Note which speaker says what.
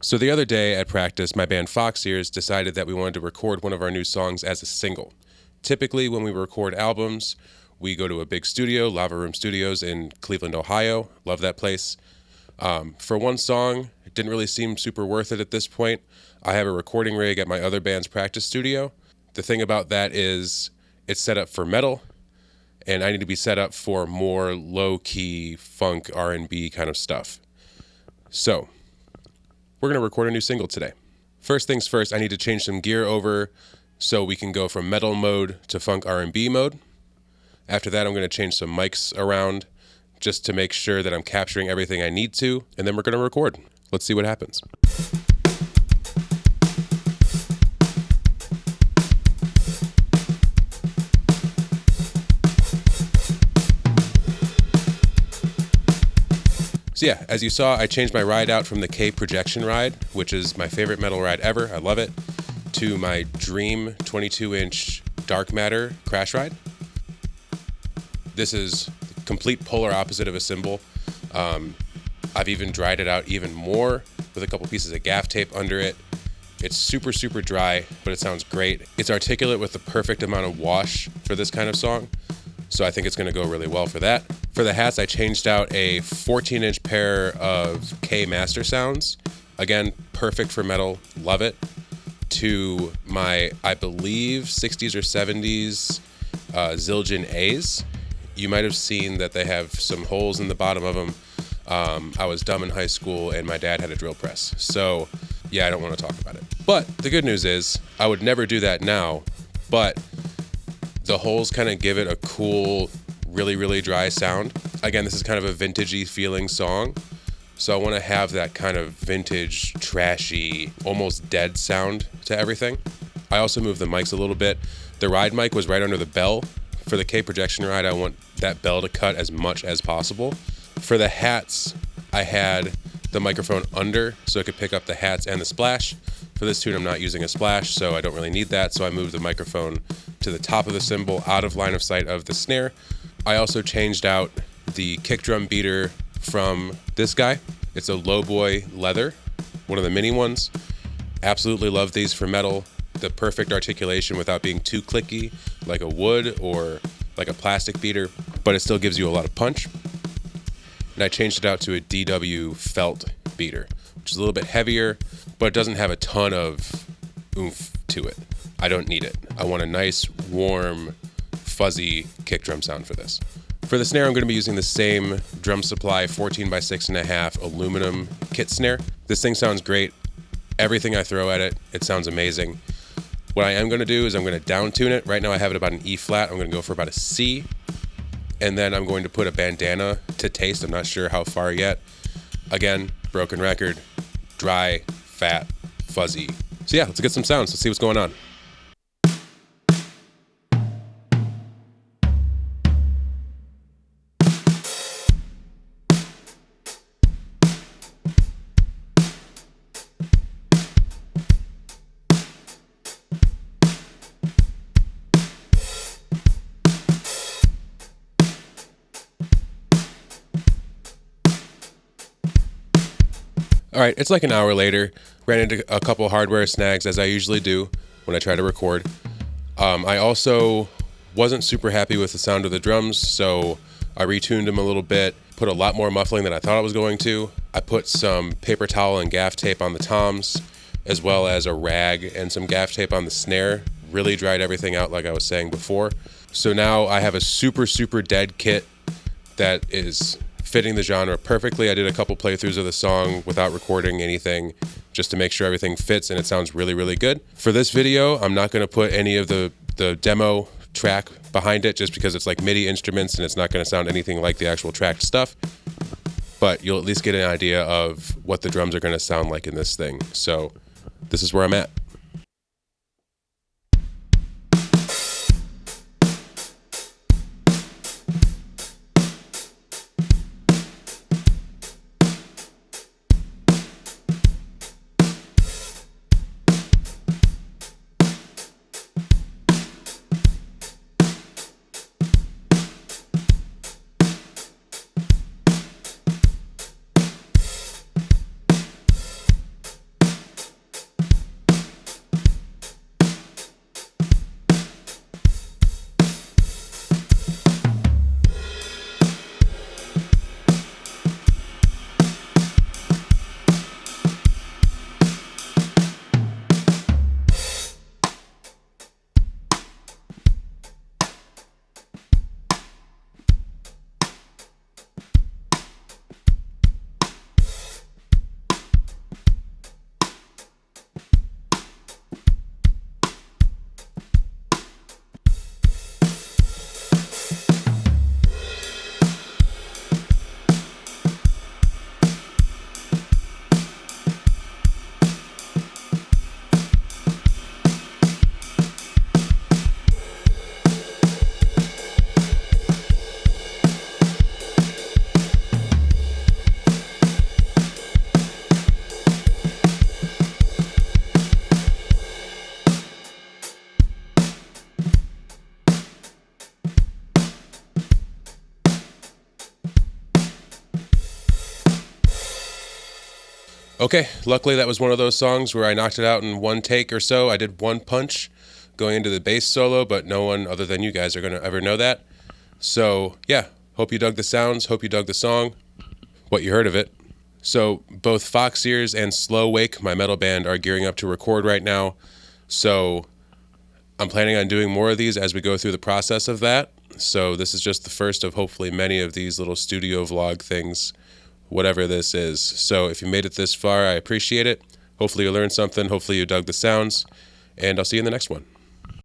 Speaker 1: So the other day at practice, my band Fox Ears decided that we wanted to record one of our new songs as a single. Typically, when we record albums, we go to a big studio, Lava Room Studios in Cleveland, Ohio. Love that place. For one song, it didn't really seem super worth it at this point. I have a recording rig at my other band's practice studio. The thing about that is it's set up for metal, and I need to be set up for more low-key funk R&B kind of stuff. So we're going to record a new single today. First things first, I need to change some gear over so we can go from metal mode to funk R&B mode. After that, I'm going to change some mics around just to make sure that I'm capturing everything I need to, and then we're going to record. Let's see what happens. So yeah, as you saw, I changed my ride out from the K Projection ride, which is my favorite metal ride ever, I love it, to my Dream 22-inch Dark Matter crash ride. This is complete polar opposite of a cymbal. I've even dried it out even more with a couple pieces of gaff tape under it. It's super, super dry, but it sounds great. It's articulate with the perfect amount of wash for this kind of song, so I think it's going to go really well for that. For the hats, I changed out a 14-inch pair of K Master Sounds. Again, perfect for metal, love it. To my, I believe, 60s or 70s Zildjian A's. You might have seen that they have some holes in the bottom of them. I was dumb in high school and my dad had a drill press. So yeah, I don't want to talk about it. But the good news is I would never do that now, but the holes kind of give it a cool, really, really dry sound. Again, this is kind of a vintagey feeling song. So I want to have that kind of vintage, trashy, almost dead sound to everything. I also moved the mics a little bit. The ride mic was right under the bell. For the K Projection ride, I want that bell to cut as much as possible. For the hats, I had the microphone under so it could pick up the hats and the splash. For this tune, I'm not using a splash, so I don't really need that. So I moved the microphone to the top of the cymbal, out of line of sight of the snare. I also changed out the kick drum beater from this guy. It's a Lowboy leather, one of the mini ones. Absolutely love these for metal. The perfect articulation without being too clicky, like a wood or like a plastic beater, but it still gives you a lot of punch. And I changed it out to a DW felt beater, which is a little bit heavier, but it doesn't have a ton of oomph to it. I don't need it. I want a nice, warm, fuzzy kick drum sound for this. For the snare, I'm going to be using the same Drum Supply 14x6.5 aluminum kit snare. This thing sounds great. Everything I throw at it, it sounds amazing. What I am going to do is I'm going to down tune it. Right now I have it about an E flat. I'm going to go for about a C. And then I'm going to put a bandana to taste. I'm not sure how far yet. Again, broken record, dry, fat, fuzzy. So yeah, let's get some sounds. Let's see what's going on. All right, it's like an hour later. Ran into a couple hardware snags, as I usually do when I try to record. I also wasn't super happy with the sound of the drums, so I retuned them a little bit, put a lot more muffling than I thought I was going to. I put some paper towel and gaff tape on the toms, as well as a rag and some gaff tape on the snare. Really dried everything out like I was saying before. So now I have a super, super dead kit that is fitting the genre perfectly. I did a couple playthroughs of the song without recording anything just to make sure everything fits and it sounds really, really good. For this video, I'm not going to put any of the demo track behind it just because it's like MIDI instruments and it's not going to sound anything like the actual tracked stuff. But you'll at least get an idea of what the drums are going to sound like in this thing. So this is where I'm at. Okay, luckily that was one of those songs where I knocked it out in one take or so. I did one punch going into the bass solo, but no one other than you guys are going to ever know that. So, yeah, hope you dug the sounds, hope you dug the song, what you heard of it. So, both Fox Ears and Slow Wake, my metal band, are gearing up to record right now. So, I'm planning on doing more of these as we go through the process of that. So, this is just the first of hopefully many of these little studio vlog things, whatever this is. So, if you made it this far, I appreciate it. Hopefully, you learned something. Hopefully, you dug the sounds. And I'll see you in the next one.